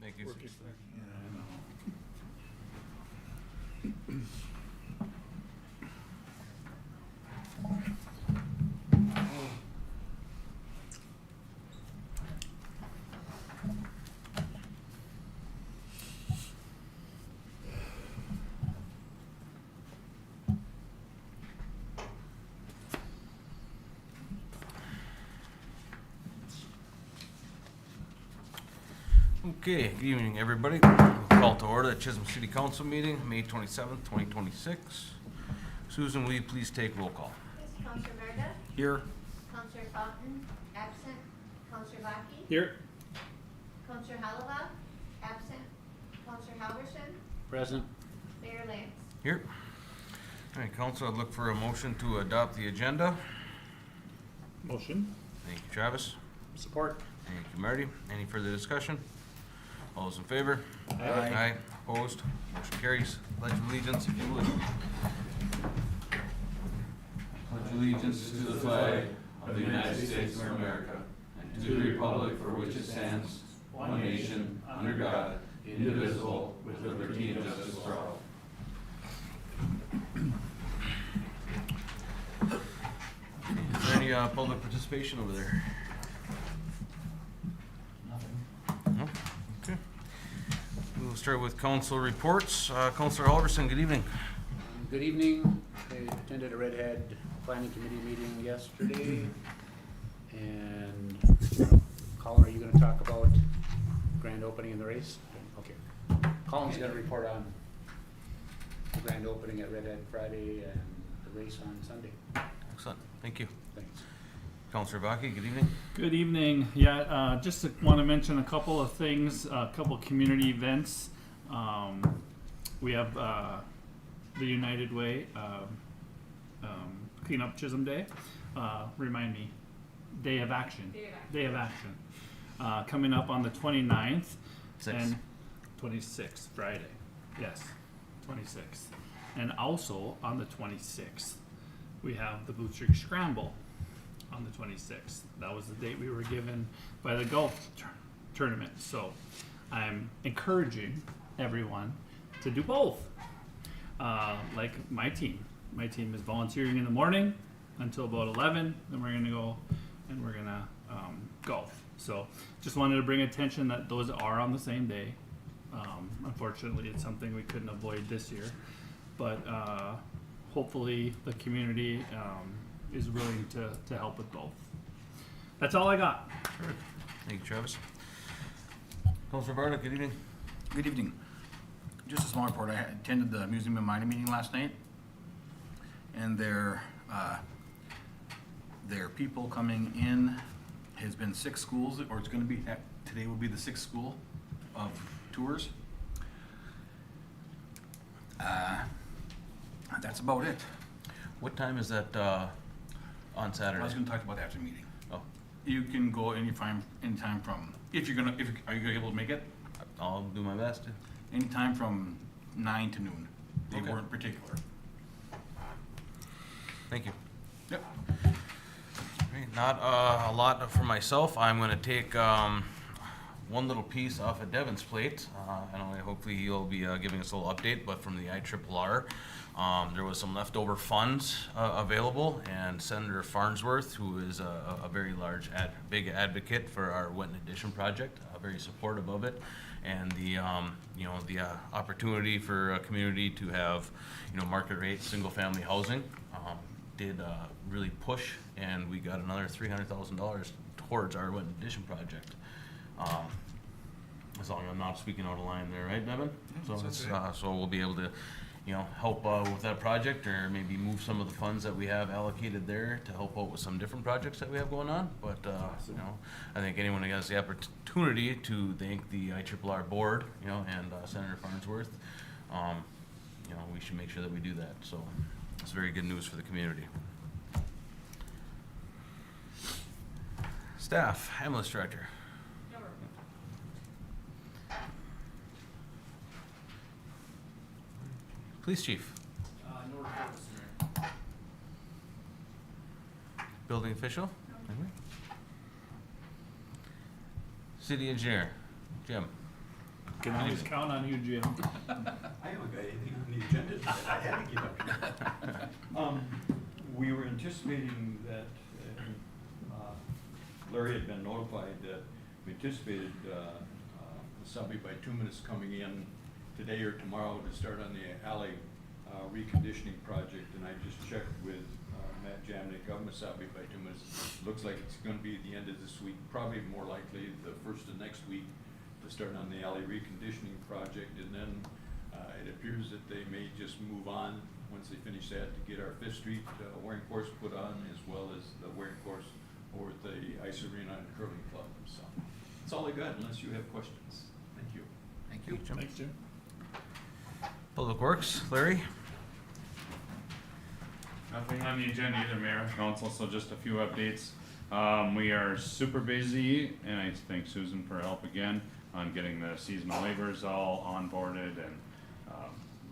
Make use of Working it. for it. Okay, good evening, everybody. We'll call to order the Chisholm City Council meeting, May 27th, 2026. Susan, will you please take roll call? Yes, Counselor Merda, Here. Counselor Fountain, absent, Counselor Baki, Here. Counselor Halava, absent, Counselor Halverson, Present. Mayor Lance. Here. All right, Council, I'd look for a motion to adopt the agenda. Motion. Thank you, Travis. Support. Thank you, Marty. Any further discussion? All those in favor? Aye. Opposed? Motion carries. Pledge of allegiance, if you would. Pledge allegiance to the flag of the United States of America and to the republic for which it stands, one nation, under God, indivisible, with liberty and justice for all. Is there any public participation over there? Nothing. No? Okay. We'll start with council reports. Councilor Halverson, good evening. Good evening. I attended a Redhead Planning Committee meeting yesterday. And Colin, are you gonna talk about grand opening in the race? Okay. Colin's gonna report on the grand opening at Redhead Friday and the race on Sunday. Excellent. Thank you. Thanks. Councilor Baki, good evening. Good evening. Yeah, just want to mention a couple of things, a couple community events. We have the United Way Clean Up Chisholm Day. Remind me, Day of Action. Day of Action. Coming up on the 29th and 26th, Friday. Yes, 26th. And also on the 26th, we have the Blue Streak Scramble on the 26th. That was the date we were given by the golf tournament. So I'm encouraging everyone to do both. Like my team. My team is volunteering in the morning until about 11. Then we're going to go and we're going to golf. So just wanted to bring attention that those are on the same day. Unfortunately, it's something we couldn't avoid this year. But hopefully the community is willing to help with both. That's all I got. Thank you, Travis. Councilor Bartlett, good evening. Good evening. Just a small report. I attended the Museum of Mining meeting last night, and their people coming in has been 6 schools, or it's going to be today will be the 6th school of tours. That's about it. What time is that on Saturday? I was going to talk about that after the meeting. Oh, You can go anytime from are you gonna able to make it? I'll do my best. Anytime from 9 to noon. They Okay. weren't particular. Thank you. Yep. Great. Not a lot for myself. I'm going to take one little piece off of Devin's plate, and hopefully he'll be giving us a little update. But from the IRRR, there was some leftover funds available, and Senator Farnsworth, who is a very large, big advocate for our Wetton Addition project, very supportive of it, and the opportunity for a community to have market rate single family housing, did really push, and we got another $300,000 towards our Wetton Addition project. As long as I'm not speaking out of line there, right, Devin? So we'll be able to, help with that project, or maybe move some of the funds that we have allocated there to help out with some different projects that we have going on. But I think anyone who has the opportunity to thank the IRRR board, and Senator Farnsworth, we should make sure that we do that. So it's very good news for the community. Staff, ambulance director. Police chief. No report, Mr. Mayor. Building official. City engineer, Jim. Can always count on you, Jim. I haven't got anything on the agenda today. I had to get up here. We were anticipating that, Larry had been notified that we anticipated, Wasabi Bituminous coming in today or tomorrow to start on the alley, reconditioning project, and I just checked with, Matt Jamnick of Wasabi Bituminous. Looks like it's gonna be the end of this week, probably more likely the first of next week to start on the alley reconditioning project, and then it appears that they may just move on once they finish that to get our Fifth Street wearing course put on, as well as the wearing course over at the Ice Arena and Curling Club. So that's all I got, unless you have questions. Thank you. Thank you, Jim. Thanks, Jim. Public Works, Larry? Nothing on the agenda either, Mayor, Council, so just a few updates. We are super busy, and I thank Susan for help again on getting the seasonal waivers all onboarded and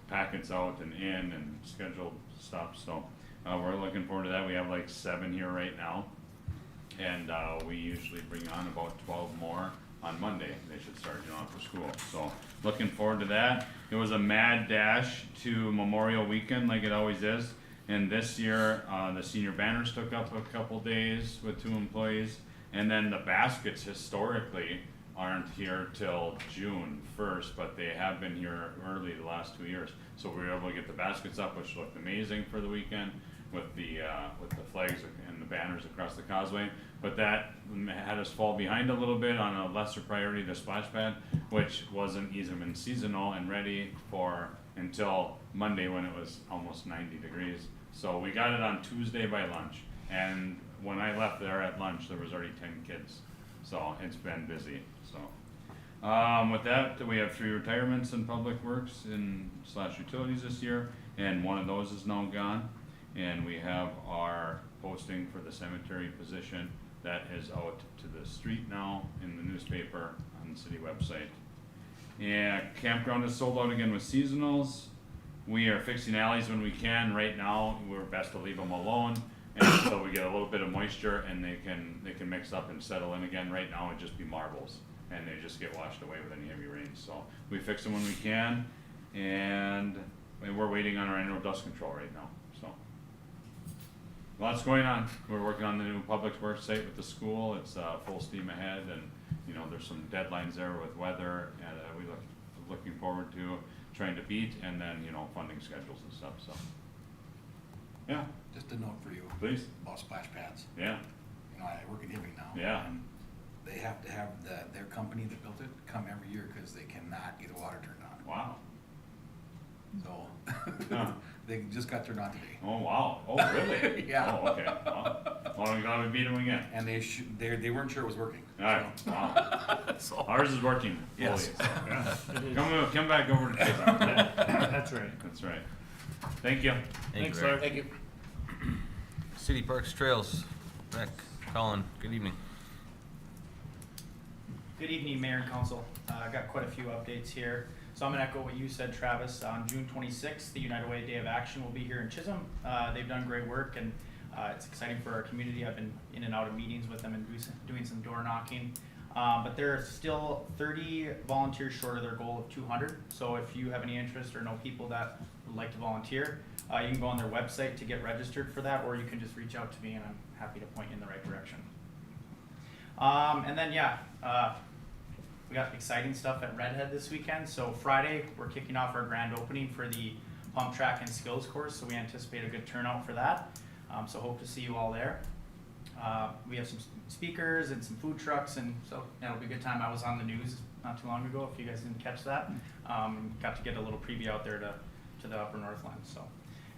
packets out and in and scheduled stuff, so we're looking forward to that. We have like 7 here right now, and we usually bring on about 12 more on Monday. They should start, for school, so looking forward to that. It was a mad dash to Memorial Weekend like it always is. And this year, the senior banners took up a couple days with 2 employees, and then the baskets historically aren't here till June 1st, but they have been here early the last 2 years. So we were able to get the baskets up, which looked amazing for the weekend with the flags and the banners across the causeway. But that had us fall behind a little bit on a lesser priority, the splash pad, which wasn't even seasonal and ready for until Monday when it was almost 90 degrees. So we got it on Tuesday by lunch, and when I left there at lunch, there was already 10 kids. So it's been busy, so. With that, we have 3 retirements in Public Works and / utilities this year, and one of those is now gone. And we have our posting for the cemetery position that is out to the street now in the newspaper on the city website. And campground is sold out again with seasonals. We are fixing alleys when we can. Right now, we're best to leave them alone until we get a little bit of moisture and they can mix up and settle in again. Right now, it'd just be marbles and they just get washed away with any heavy rains. So we fix them when we can, and we're waiting on our annual dust control right now. So lots going on. We're working on the new public works site with the school. It's full steam ahead, and there's some deadlines there with weather, and we looking forward to trying to beat, and then funding schedules and stuff. So yeah, Just a note for you. Please. About splash pads. Yeah. I work in Hibbing now. Yeah. And they have to have their company that built it come every year because they cannot get the water turned on. Wow. So Huh. they just got turned on today. Oh wow. Oh really? Yeah. Oh okay. Wow. Well, I'm glad we beat them again. And they weren't sure it was working. All right. Wow. Ours is working. Yes. Fully. Yeah, it is. Come back over to Chisholm. That's right. That's right. Thank you. Thanks, Larry. Larry. Thank you. City Parks Trails, Rick, Colin, good evening. Good evening, Mayor and Council. I got quite a few updates here. So I'm gonna echo what you said, Travis. On June 26th, the United Way Day of Action will be here in Chisholm. They've done great work, and it's exciting for our community. I've been in and out of meetings with them and doing some door knocking. But they're still 30 volunteers short of their goal of 200. So if you have any interest or know people that would like to volunteer, you can go on their website to get registered for that, or you can just reach out to me and I'm happy to point you in the right direction. And then we got exciting stuff at Redhead this weekend. So Friday, we're kicking off our grand opening for the pump track and skills course. So we anticipate a good turnout for that. So hope to see you all there. We have some speakers and some food trucks, and so that'll be a good time. I was on the news not too long ago, if you guys didn't catch that. Got to get a little preview out there to the Upper Northland. So,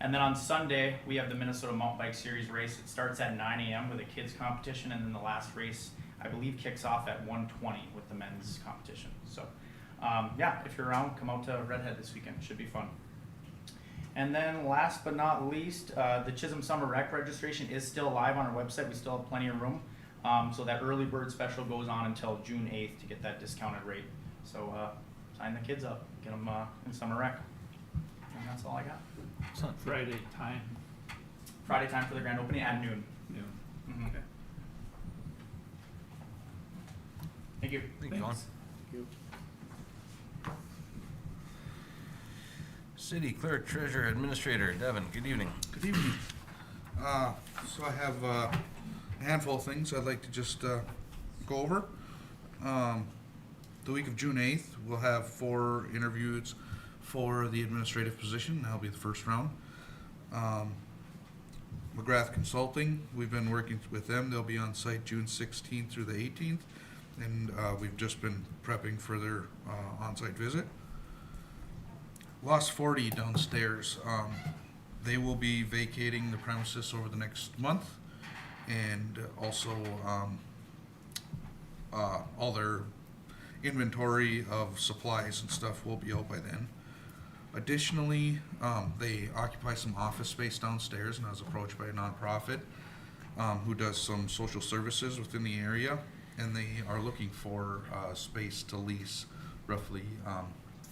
and then on Sunday, we have the Minnesota Mountain Bike Series race. It starts at 9 a.m. with a kids competition, and then the last race, I believe, kicks off at 1:20 with the men's competition. So, if you're around, come out to Redhead this weekend. Should be fun. And then last but not least, the Chisholm Summer Rec registration is still live on our website. We still have plenty of room. So that early bird special goes on until June 8th to get that discounted rate. So sign the kids up, get them in Summer Rec. And that's all I got. Friday time. Friday time for the grand opening at noon. Yeah. Mhm. Okay. Thank you. Thank you, Colin. Thanks. Thank you. City Clerk, Treasurer, Administrator, Devin, good evening. Good evening. So I have a handful of things I'd like to just go over. The week of June 8th, we'll have 4 interviews for the administrative position. That'll be the first round. McGrath Consulting, we've been working with them. They'll be on site June 16th through the 18th, and we've just been prepping for their on-site visit. Lost 40 downstairs. They will be vacating the premises over the next month, and also all their inventory of supplies and stuff will be out by then. Additionally, they occupy some office space downstairs, and I was approached by a nonprofit who does some social services within the area, and they are looking for space to lease roughly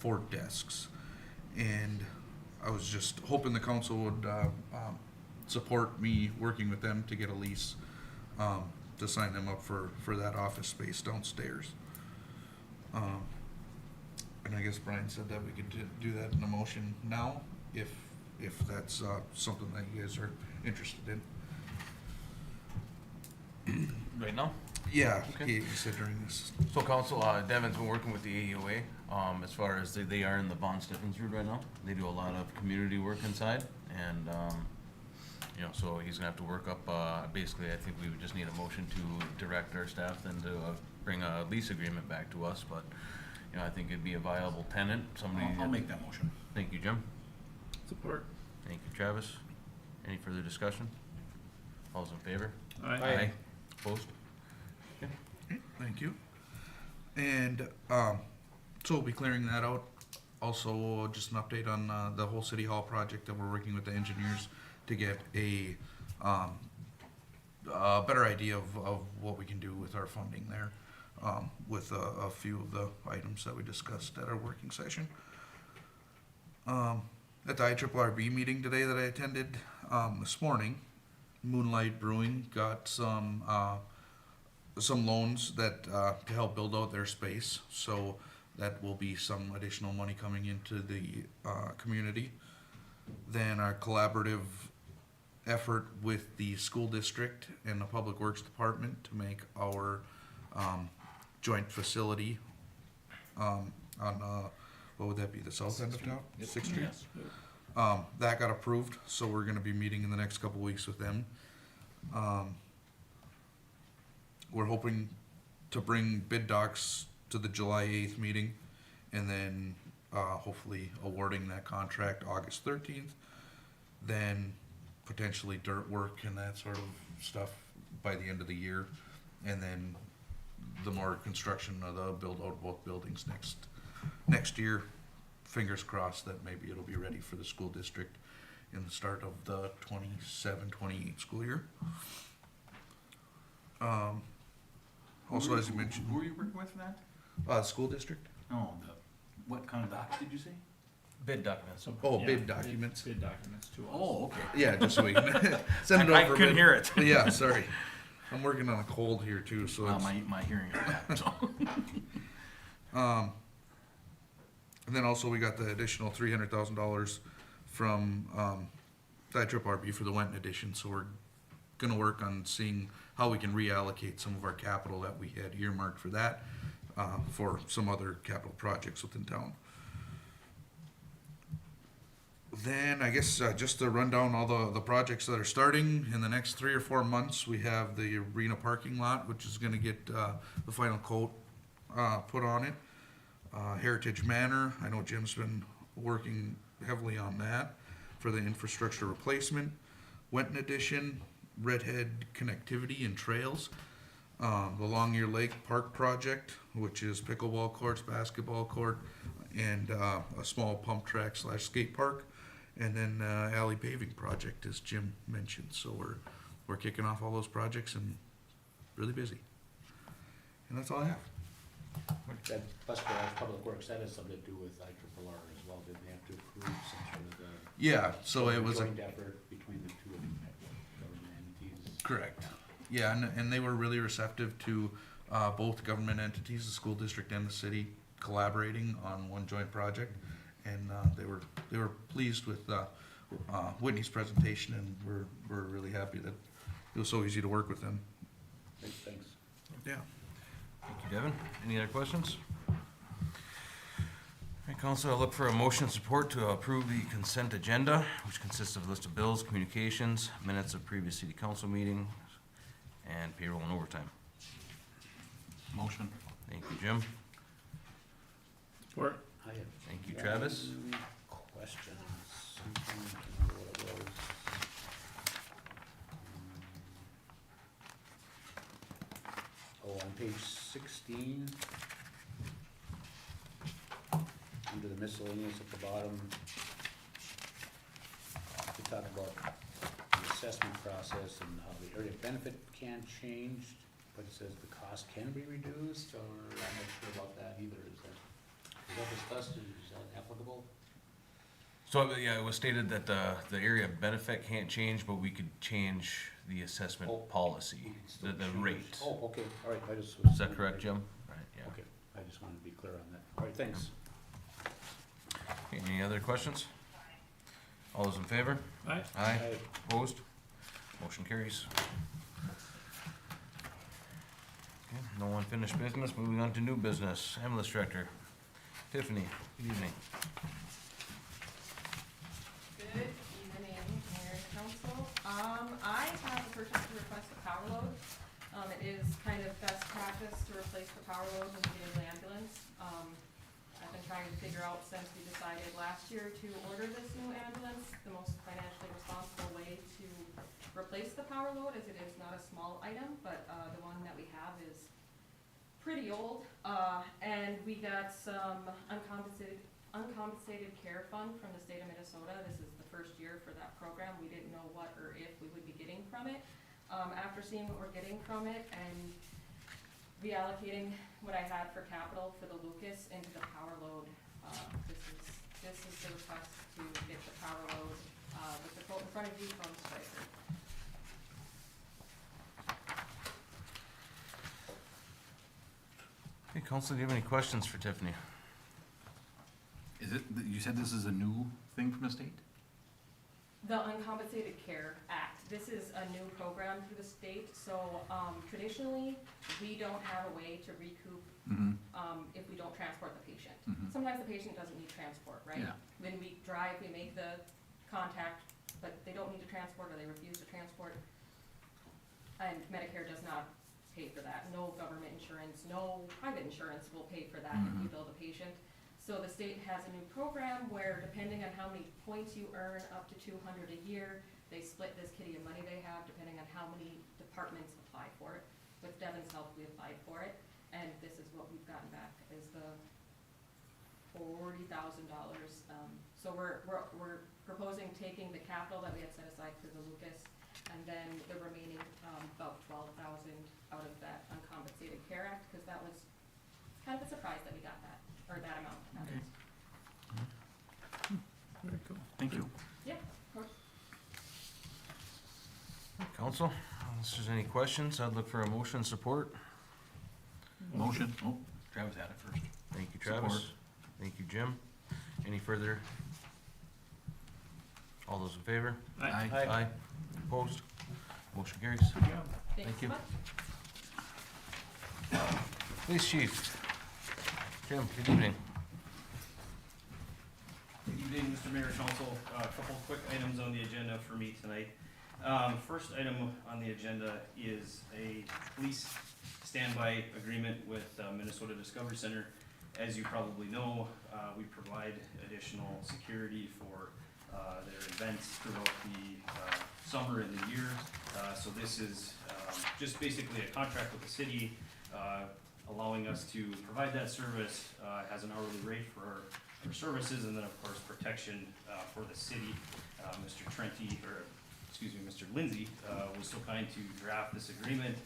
4 desks. And I was just hoping the council would support me working with them to get a lease to sign them up for that office space downstairs. And I guess Brian said that we could do that in a motion now, if that's something that you guys are interested in. Right now? Yeah, Okay. he said during this. So council, Devin's been working with the AUA, as far as they are in the Von Stiffens route right now. They do a lot of community work inside, and, so he's gonna have to work up, basically, I think we would just need a motion to direct our staff then to bring a lease agreement back to us, but, I think it'd be a viable tenant, somebody. I'll make that motion. Thank you, Jim. Support. Thank you, Travis. Any further discussion? All's in favor? Aye. Opposed? Thank you. And so we'll be clearing that out. Also, just an update on the whole City Hall project that we're working with the engineers to get a better idea of what we can do with our funding there, with a few of the items that we discussed at our working session. At the IRRB meeting today that I attended this morning, Moonlight Brewing got some loans that to help build out their space, so that will be some additional money coming into the community. Then our collaborative effort with the school district and the Public Works Department to make our joint facility on what would that be, the south end of town? 6th Street? That got approved, so we're gonna be meeting in the next couple weeks with them. We're hoping to bring bid docs to the July 8th meeting, and then hopefully awarding that contract August 13th. Then potentially dirt work and that sort of stuff by the end of the year, and then the more construction of the build out of both buildings next year. Fingers crossed that maybe it'll be ready for the school district in the start of the 27-28 school year. Also, as you mentioned, Who are you working with for that? school district. Oh, what kind of docs did you say? Bid documents. Oh, Yeah, bid documents. Bid documents to us. Oh, okay. Yeah, just so we can send it over. I couldn't hear it. Yeah, sorry. I'm working on a cold here too, so Well, it's, my hearing is bad, so. and then also we got the additional $300,000 from the IRRB for the Wenton edition. So we're gonna work on seeing how we can reallocate some of our capital that we had earmarked for that for some other capital projects within town. Then I guess just to run down all the projects that are starting in the next 3 or 4 months, we have the arena parking lot, which is gonna get the final coat put on it. Heritage Manor, I know Jim's been working heavily on that for the infrastructure replacement. Wenton Edition, Redhead Connectivity and Trails. The Long Ear Lake Park Project, which is pickleball courts, basketball court, and a small pump track / skate park. And then alley paving project, as Jim mentioned. So we're kicking off all those projects and really busy. And that's all I have. That bus garage, Public Works, that has something to do with IRRR as well, didn't they have to approve some sort of the Yeah, so it was a joint effort between the two government entities? correct. Yeah, and they were really receptive to both government entities, the school district and the city, collaborating on one joint project. and they were pleased with Whitney's presentation, and we're really happy that it was so easy to work with them. Great, thanks. Yeah. Thank you, Devin. Any other questions? All right, council, I look for a motion support to approve the consent agenda, which consists of a list of bills, communications, minutes of previous city council meeting, and payroll and overtime. Motion. Thank you, Jim. Support. I have Thank you, Travis. one question. Something, I can't remember what it was. On page 16, under the miscellaneous at the bottom, we talk about the assessment process and how the area of benefit can change, but it says the cost can be reduced, or I'm not sure about that either. Is that discussed, is that applicable? So, yeah, it was stated that the area of benefit can't change, but we could change the assessment Oh, policy, We can still the change- rate. Oh, okay, all right, I just was. Is that correct, Jim? Right, yeah. Okay, I just wanted to be clear on that. All right, thanks. Okay, any other questions? All those in favor? Aye. Aye. Opposed? Motion carries. Okay, no unfinished business. Moving on to new business. Ambulance Director Tiffany, good evening. Good evening, Mayor and Council. I have a purchase to request a power load. It is kind of best practice to replace the power load when you get an ambulance. I've been trying to figure out since we decided last year to order this new ambulance, the most financially responsible way to replace the power load, as it is not a small item, but, the one that we have is pretty old. And we got some uncompensated care fund from the state of Minnesota. This is the first year for that program. We didn't know what or if we would be getting from it. After seeing what we're getting from it and reallocating what I had for capital for the Lucas into the power load, this is the request to get the power load, with the quote in front of you from Stryker. Okay, Council, do you have any questions for Tiffany? Is it, you said this is a new thing from the state? The Uncompensated Care Act, this is a new program through the state, so, traditionally, we don't have a way to recoup, Mm-hmm. if we don't transport the patient. Mhm. Sometimes the patient doesn't need transport, right? Yeah. When we drive, we make the contact, but they don't need to transport or they refuse to transport. And Medicare does not pay for that. No government insurance, no private insurance will pay for that if you bill the patient. So the state has a new program where depending on how many points you earn, up to 200 a year, they split this kitty of money they have depending on how many departments apply for it. With Devin's help, we applied for it, and this is what we've gotten back is the $40,000. So we're proposing taking the capital that we had set aside for the Lucas, and then the remaining about $12,000 out of that Uncompensated Care Act, because that was kind of a surprise that we got that, or that amount. That Okay. is. Very cool. Thank you. Yeah, of course. Council, unless there's any questions, I'd look for a motion support. Motion. Oh, Travis had it first. Thank you, Travis. Support. Thank you, Jim. Any further? All those in favor? Aye. Aye. Opposed? Motion carries. Thanks Thank so you. much. Police Chief. Jim, good evening. Good evening, Mr. Mayor, Council. A couple quick items on the agenda for me tonight. First item on the agenda is a police standby agreement with Minnesota Discovery Center. As you probably know, we provide additional security for their events throughout the summer and the year. So this is just basically a contract with the city, allowing us to provide that service, has an hourly rate for our services, and then of course protection for the city. Mr. Lindsay was so kind to draft this agreement,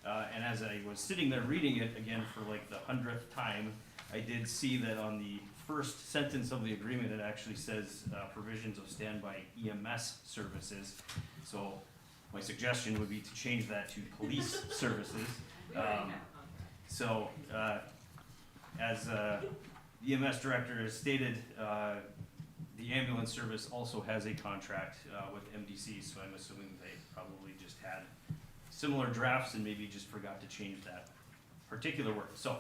and as I was sitting there reading it again for like the 100th time, I did see that on the first sentence of the agreement, it actually says provisions of standby EMS services. So my suggestion would be to change that to police services. So as the EMS director has stated, the ambulance service also has a contract, with MDC, so I'm assuming they probably just had similar drafts and maybe just forgot to change that particular word. So,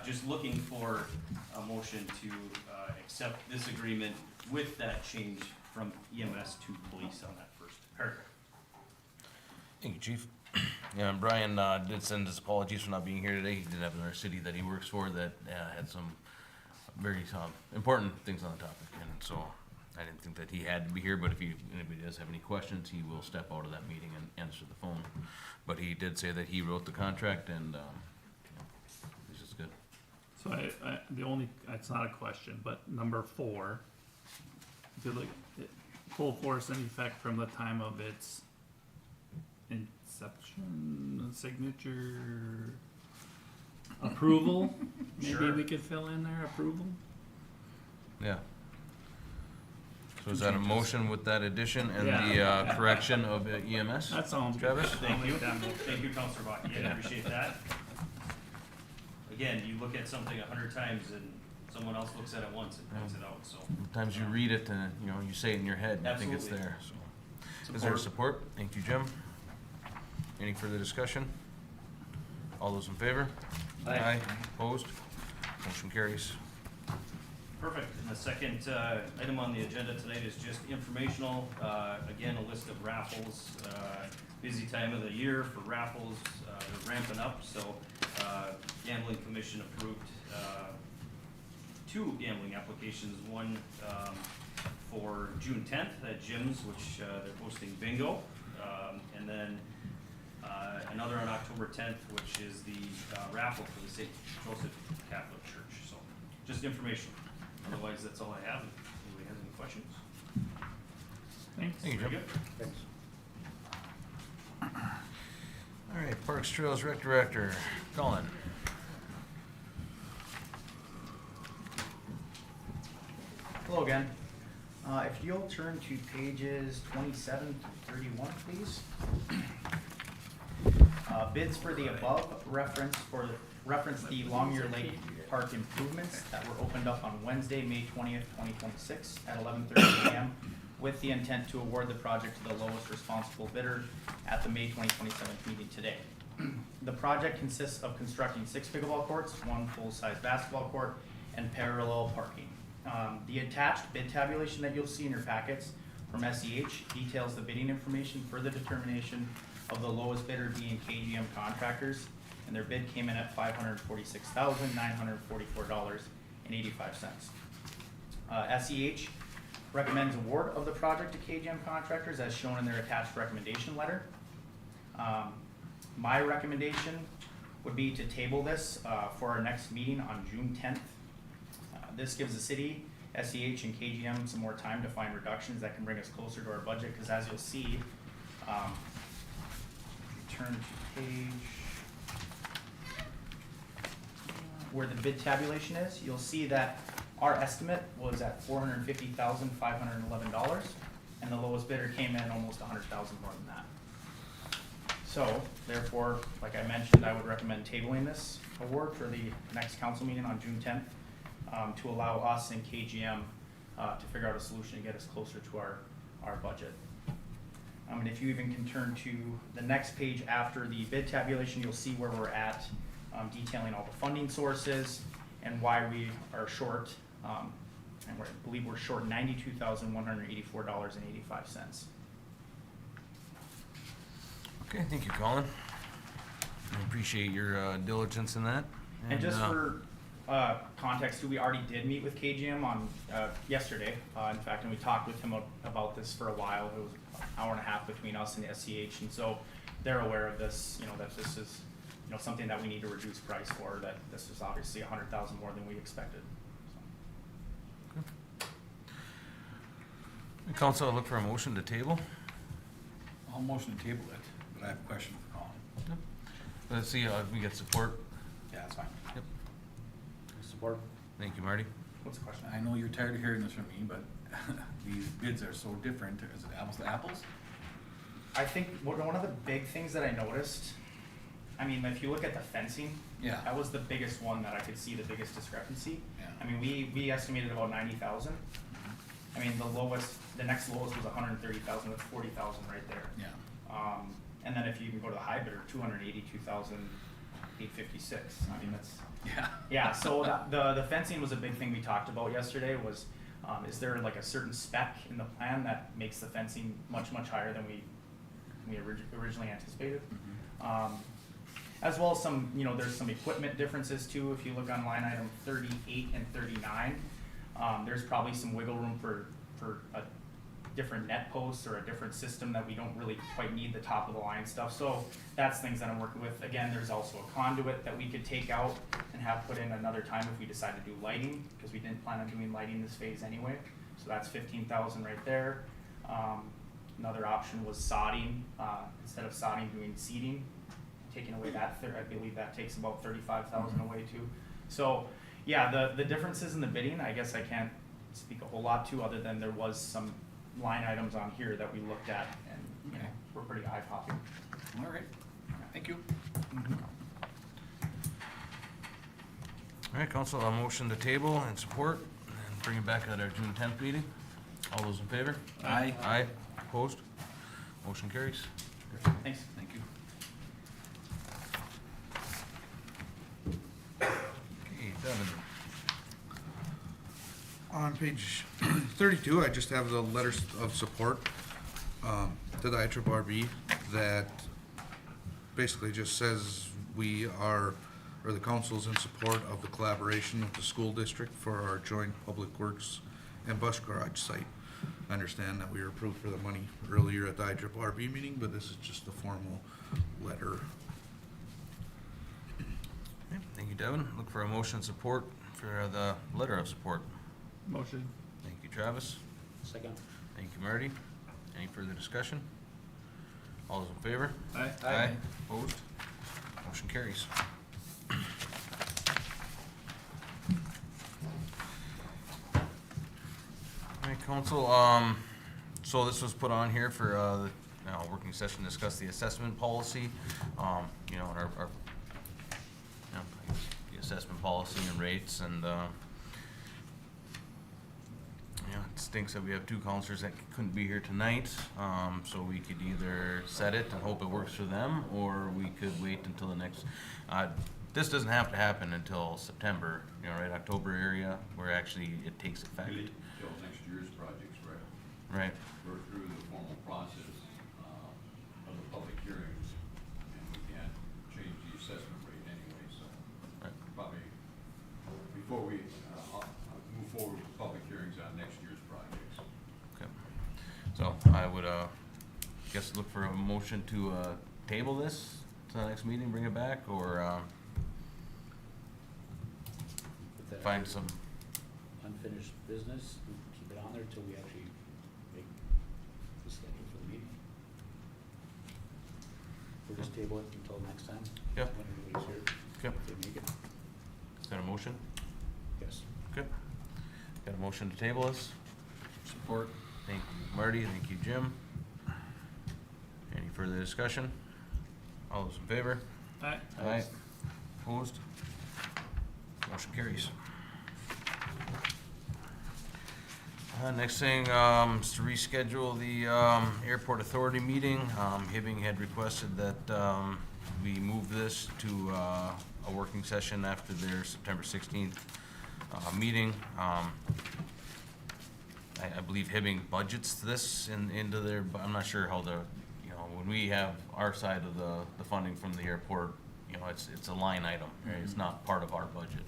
just looking for a motion to, accept this agreement with that change from EMS to police on that first paragraph. Thank you, Chief. Yeah, and Brian did send his apologies for not being here today. He did have another city that he works for that had some very important things on the topic, and so I didn't think that he had to be here, but if anybody does have any questions, he will step out of that meeting and answer the phone. But he did say that he wrote the contract, and this is good. So it's not a question, but number 4, if you look, full force and effect from the time of its inception, signature, approval, maybe Sure. we could fill in there, approval? Yeah. So is that a motion with that addition and Yeah. the correction of EMS? That sounds good. Travis? Thank you. I'll make that motion. Thank you, Counselor Baki, I appreciate that. Again, you look at something 100 times and someone else looks at it once and points it out, so. Sometimes you read it and, you say it in your head and you think it's Absolutely. there, so. Is there support? Thank you, Jim. Any further discussion? All those in favor? Aye. Opposed? Motion carries. Perfect. And the second item on the agenda tonight is just informational. Again, a list of raffles. Busy time of the year for raffles. They're ramping up, so Gambling Commission approved 2 gambling applications. One for June 10th at Jim's, which they're hosting bingo. And then another on October 10th, which is the raffle for the St. Joseph Catholic Church. So just information. Otherwise, that's all I have. If anybody has any questions? Thanks. Thank you, Very Jim. good. Thanks. All right, Parks, Trails, Rec Director, Colin. Hello again. If you'll turn to pages 27 to 31, please. Bids for the above reference the Longyear Lake Park improvements that were opened up on Wednesday, May 20th, 2026 at 11:30 a.m. with the intent to award the project to the lowest responsible bidder at the May 2027 meeting today. The project consists of constructing 6 pickleball courts, 1 full-size basketball court, and parallel parking. The attached bid tabulation that you'll see in your packets from SEH details the bidding information for the determination of the lowest bidder being KGM Contractors, and their bid came in at $546,944.85. SEH recommends award of the project to KGM Contractors as shown in their attached recommendation letter. My recommendation would be to table this for our next meeting on June 10th. This gives the city, SEH, and KGM some more time to find reductions that can bring us closer to our budget, because as you'll see, turn to page where the bid tabulation is, you'll see that our estimate was at $450,511, and the lowest bidder came in almost $100,000 more than that. So, therefore, like I mentioned, I would recommend tabling this award for the next council meeting on June 10th to allow us and KGM to figure out a solution to get us closer to our budget. And if you even can turn to the next page after the bid tabulation, you'll see where we're at, detailing all the funding sources and why we are short, and I believe we're short $92,184.85. Okay, thank you, Colin. I appreciate your diligence in that. And just for context too, we already did meet with KGM on yesterday, in fact, and we talked with him about this for a while. It was an hour and a half between us and the SCH, and so they're aware of this, that this is, something that we need to reduce price for, that this is obviously $100,000 more than we expected. So. Council, I look for a motion to table. I'll motion to table it, but I have a question for Colin. Yep. Let's see if we get support. Yeah, that's fine. Yep. Support. Thank you, Marty. What's the question? I know you're tired of hearing this from me, but these bids are so different. Is it apples to apples? I think one of the big things that I noticed, I mean, if you look at the fencing, Yeah. that was the biggest one that I could see the biggest discrepancy. Yeah. I mean, we estimated about 90,000. I mean, the next lowest was 130,000, that's 40,000 right there. Yeah. And then if you can go to the high bidder, 282,856. I mean, that's, Yeah. yeah, so the fencing was a big thing we talked about yesterday was, is there like a certain spec in the plan that makes the fencing much higher than we originally anticipated? As well as some, there's some equipment differences too. If you look on line item 38 and 39, there's probably some wiggle room for a different net posts or a different system that we don't really quite need the top of the line stuff. So that's things that I'm working with. Again, there's also a conduit that we could take out and have put in another time if we decide to do lighting, because we didn't plan on doing lighting this phase anyway. So that's 15,000 right there. Another option was sodding, instead of sodding, doing seeding, taking away that, I believe that takes about 35,000 away too. So yeah, the differences in the bidding, I guess I can't speak a whole lot to, other than there was some line items on here that we looked at and, were pretty eye-popping. All right. Thank you. All right, council, a motion to table and support and bring it back at our June 10th meeting. All those in favor? Aye. Aye. Opposed? Motion carries. Thanks. Thank you. Okay, Devin. On page 32, I just have the letters of support to the IRRB that basically just says we are, or the council's in support of the collaboration with the school district for our joint public works and bus garage site. I understand that we were approved for the money earlier at the IRRB meeting, but this is just a formal letter. Okay, thank you, Devin. Look for a motion of support for the letter of support. Motion. Thank you, Travis. Second. Thank you, Marty. Any further discussion? All those in favor? Aye. Aye. Opposed? Motion carries. All right, council, so this was put on here for, the, working session to discuss the assessment policy, and our I guess the assessment policy and rates, and, it stinks that we have two counselors that couldn't be here tonight, so we could either set it and hope it works for them, or we could wait until the next, this doesn't have to happen until September, right, October area, where actually it takes effect. Really, till next year's projects, right? Right, We're through the formal process of the public hearings, and we can't change the assessment rate anyway, so right. probably before we move forward with public hearings on next year's projects. Okay. So I would, guess look for a motion to, table this to the next meeting, bring it back, or, Put that find under some, unfinished business, and keep it on there till we actually make the schedule for the meeting. We'll just table it until next time. Yep. When everybody's here. Yep. If they make it. is that a motion? Yes. Okay. Got a motion to table this? Support. Thank you, Marty, thank you, Jim. Any further discussion? All those in favor? Aye. Aye. Opposed? Motion carries. Next thing, is to reschedule the, airport authority meeting. Hibbing had requested that, we move this to, a working session after their September 16th, meeting. I believe Hibbing budgets this into their, I'm not sure how the, when we have our side of the funding from the airport, it's a line item, right? It's not part of our budget.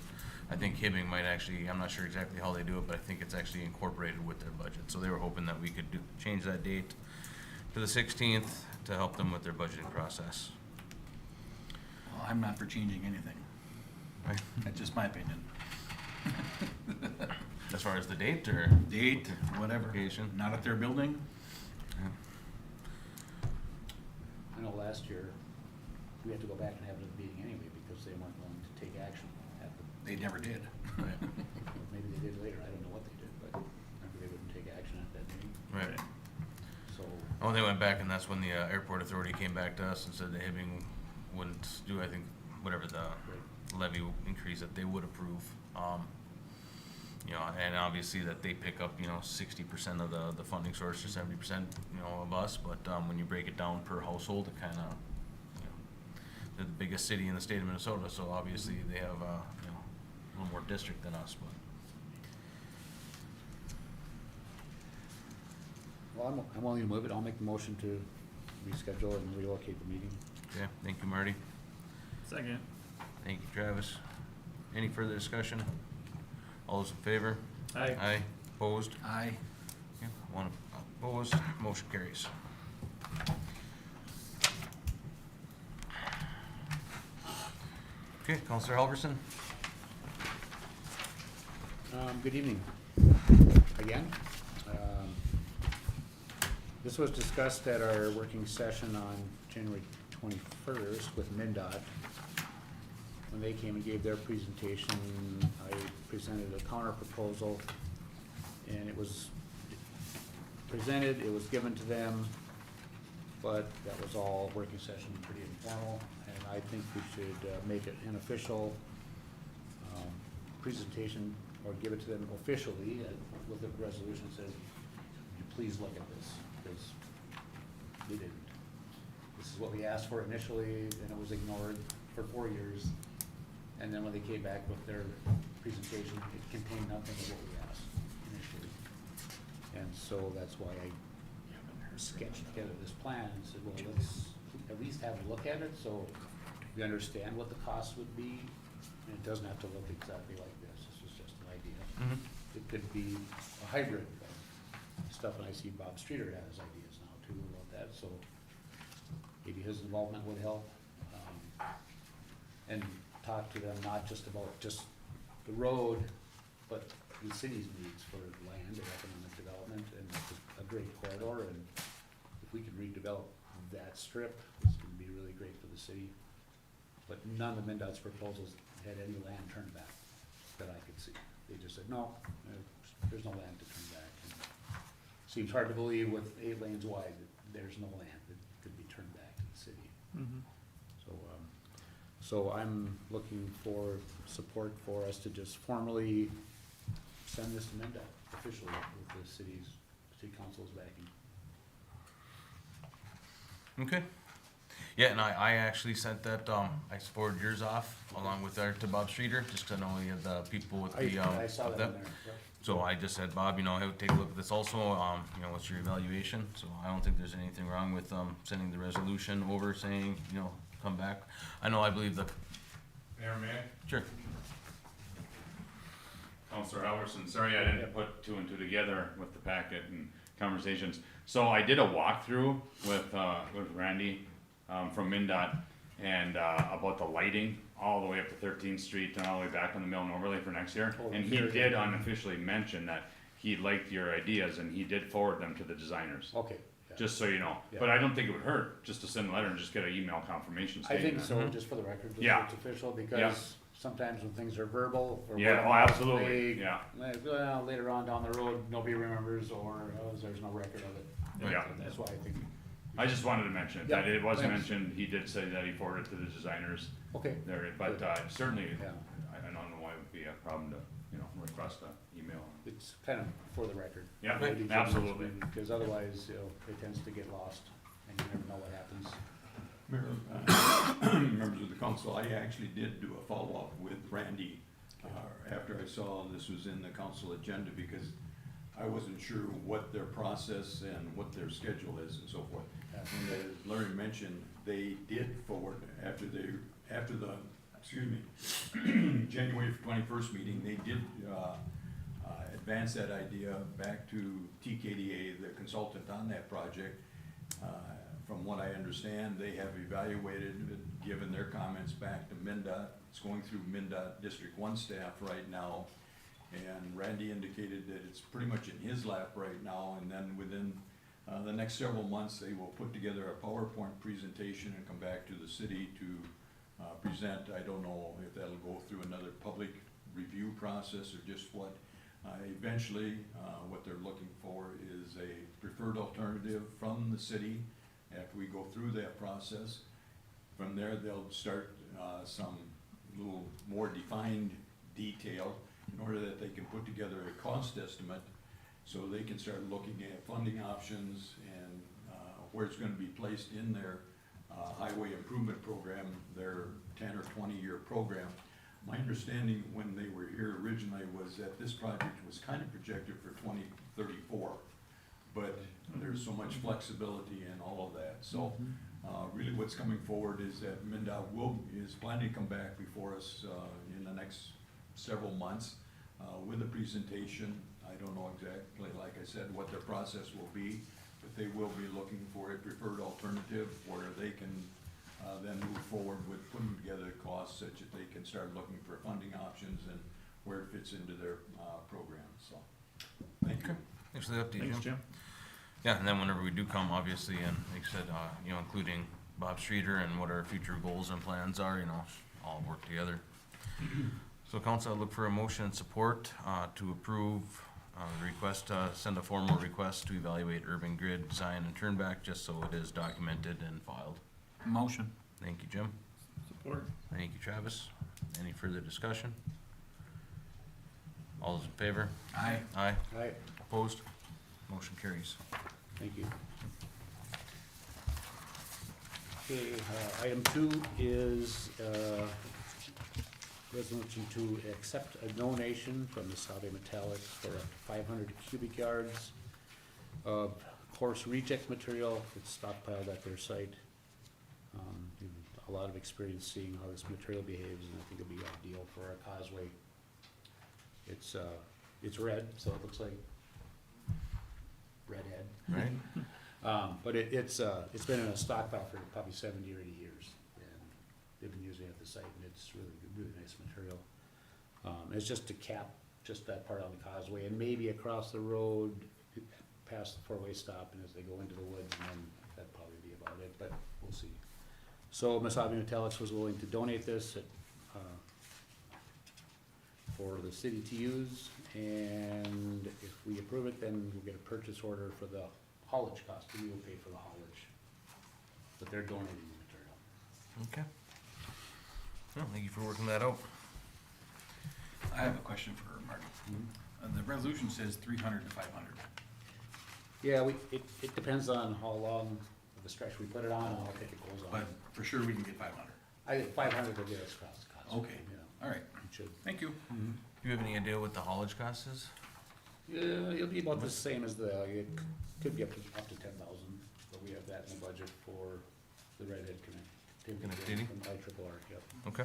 I think Hibbing might actually, I'm not sure exactly how they do it, but I think it's actually incorporated with their budget. So they were hoping that we could change that date to the 16th to help them with their budgeting process. Well, I'm not for changing anything. Right. That's just my opinion. As far as the date or? Date, whatever. Location. Not at their building. Yeah. I know last year, we had to go back and have another meeting anyway because they weren't willing to take action at the, They never did. Right. maybe they did later, I don't know what they did, but remember they wouldn't take action at that meeting, Right. so. Oh, they went back, and that's when the airport authority came back to us and said that Hibbing wouldn't do, I think, whatever the levy increase that they would approve. You know, and obviously that they pick up, you know, 60% of the funding source or 70%, you know, of us, but, when you break it down per household, it kinda, you know, they're the biggest city in the state of Minnesota, so obviously they have, you know, a little more district than us, but. Well, I'm willing to move it. I'll make the motion to reschedule and relocate the meeting. Okay, thank you, Marty. Second. Thank you, Travis. Any further discussion? All those in favor? Aye. Aye, opposed? Aye. Okay, one opposed, motion carries. Okay, Counselor Halverson? Good evening. Again. This was discussed at our working session on January 21st with MnDOT. When they came and gave their presentation, I presented a counter proposal, and it was presented, it was given to them, but that was all working session, pretty informal, and I think we should make it an official presentation, or give it to them officially with a resolution that says, "Would you please look at this," because we didn't. This is what we asked for initially, and it was ignored for 4 years. And then when they came back with their presentation, it contained nothing of what we asked initially. And so that's why I sketched together this plan and said, well, let's at least have a look at it, so we understand what the cost would be. And it doesn't have to look exactly like this, this is just an idea. Mm-hmm. It could be a hybrid of stuff, and I see Bob Streeter has ideas now too about that, so maybe his involvement would help. And talk to them not just about just the road, but the city's needs for land and economic development, and it's a great corridor, and if we can redevelop that strip, it's gonna be really great for the city. But none of MnDOT's proposals had any land turned back that I could see. They just said, no, there's no land to turn back. And seems hard to believe with 8 lanes wide that there's no land that could be turned back to the city. So I'm looking for support for us to just formally send this to MnDOT officially with the city council's backing. Okay. Yeah, and I actually sent that, I forwarded yours off along with our, to Bob Streeter, just 'cause I know we have the people with the, I saw with that in there, yep. So I just said, Bob, you know, hey, take a look at this also, you know, what's your evaluation? So I don't think there's anything wrong with, sending the resolution over saying, you know, come back. I believe the. Mayor, may I? Sure. Counselor Halverson, sorry I didn't put 2 and 2 together with the packet and conversations. So I did a walkthrough with Randy, from MnDOT, and, about the lighting all the way up to 13th Street and all the way back on the mill and overlay for next year. Oh, And he very did good. unofficially mention that he liked your ideas, and he did forward them to the designers. Okay. Yeah. Just so you know, Yeah. but I don't think it would hurt just to send a letter and just get an email confirmation I stating think that. so, just for the record, just so Yeah. it's official, Yeah. because sometimes when things are verbal or Yeah, word of oh, mouth, absolutely, they- yeah. like, well, later on down the road, nobody remembers, or there's no record of it. Yeah. So that's why I think. I just wanted to mention it, Yeah, that it was thanks. mentioned, he did say that he forwarded it to the designers Okay. there, but, certainly, Yeah. I don't know why it would be a problem to, you know, request an email. It's kind of for the record. Yeah, Maybe absolutely. Because otherwise, you know, it tends to get lost, and you never know what happens. Mayor, members of the council, I actually did do a follow-up with Randy after I saw this was in the council agenda, because I wasn't sure what their process and what their schedule is and so forth. And as Larry mentioned, they did forward after the January 21st meeting, they did advance that idea back to TKDA, the consultant on that project. From what I understand, they have evaluated it, given their comments back to MnDOT. It's going through MnDOT District 1 staff right now. And Randy indicated that it's pretty much in his lap right now, and then within the next several months, they will put together a PowerPoint presentation and come back to the city to present. I don't know if that'll go through another public review process or just what. Eventually, what they're looking for is a preferred alternative from the city after we go through that process. From there, they'll start some little more defined detail in order that they can put together a cost estimate, so they can start looking at funding options and where it's gonna be placed in their highway improvement program, their 10 or 20-year program. My understanding when they were here originally was that this project was kind of projected for 2034, but there's so much flexibility in all of that. So really what's coming forward is that MnDOT is planning to come back before us in the next several months with a presentation. I don't know exactly, like I said, what their process will be, but they will be looking for a preferred alternative where they can then move forward with putting together costs such that they can start looking for funding options and where it fits into their program. So, thank you. Thanks for the update, Thanks, Jim. Jim. Yeah, and then whenever we do come, obviously, and like I said, including Bob Streeter and what our future goals and plans are, all work together. So council, I look for a motion and support, to approve, the request, send a formal request to evaluate urban grid design and turn back, just so it is documented and filed. Motion. Thank you, Jim. Support. Thank you, Travis. Any further discussion? All those in favor? Aye. Aye. Aye, Opposed? Motion carries. thank you. Okay, item 2 is, resolution to accept a donation from the Saudi Metallics for up to 500 cubic yards of coarse reject material that's stockpiled at their site. A lot of experience seeing how this material behaves, and I think it'll be ideal for our causeway. It's red, so it looks like redhead. Right? But it's been in a stockpile for probably 70 or 80 years, and they've been using it at the site, and it's really nice material. It's just to cap just that part on the causeway, and maybe across the road, past the four-way stop, and as they go into the woods, and then that'd probably be about it, but we'll see. So Mesabi Metallics was willing to donate this for the city to use, and if we approve it, then we'll get a purchase order for the haulage cost, and we will pay for the haulage. But they're donating the material. Okay. Well, thank you for working that out. I have a question for Marty. The resolution says 300 to 500. Yeah, it depends on how long of the stretch we put it on and how thick it goes on. But for sure we can get 500. I think 500 will get us across the cost. Okay. Yeah, All right. it should. Thank you. Do you have any idea what the haulage cost is? It'll be about the same as it could be up to 10,000, but we have that in the budget for the redhead Connectivity? from IRRR, yep. Okay.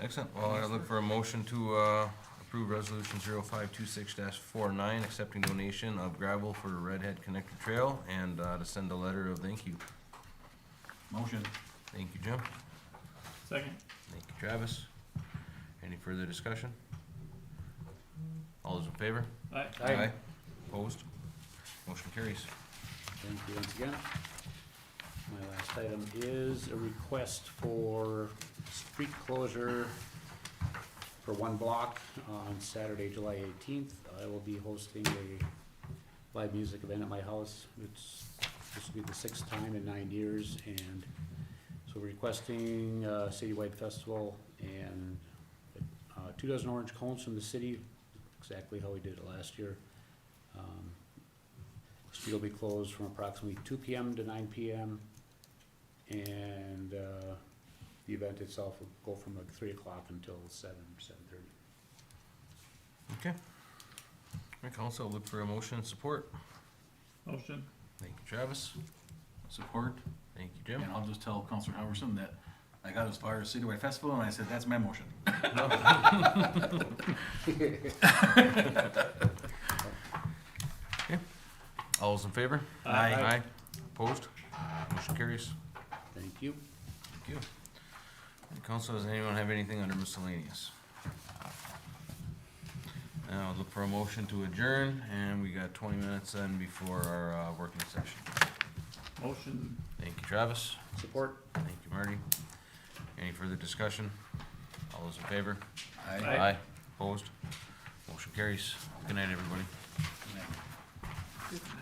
Excellent. Well, I look for a motion to, approve resolution 0526-49, accepting donation of gravel for Redhead Connector Trail, and, to send a letter of thank you. Motion. Thank you, Jim. Second. Thank you, Travis. Any further discussion? All those in favor? Aye. Aye. Opposed? Motion carries. Thank you once again. My last item is a request for street closure for one block on Saturday, July 18th. I will be hosting a live music event at my house. This will be the 6th time in 9 years, and so we're requesting a citywide festival and 2 dozen orange cones from the city, exactly how we did it last year. The street will be closed from approximately 2 PM to 9 PM, and the event itself will go from like 3 o'clock until 7:30. Okay. Rick, also look for a motion and support. Motion. Thank you, Travis. Support. Thank you, Jim. And I'll just tell Counselor Howerson that I got as far as Citywide Festival, and I said, that's my motion. All those in favor? Aye. Aye. Opposed? Motion carries. Thank you. Thank you. Council, does anyone have anything under miscellaneous? Now, I'll look for a motion to adjourn, and we got 20 minutes then before our working session. Motion. Thank you, Travis. Support. Thank you, Marty. Any further discussion? All those in favor? Aye. Opposed? Motion carries. Good night, everybody. Yeah. Good night.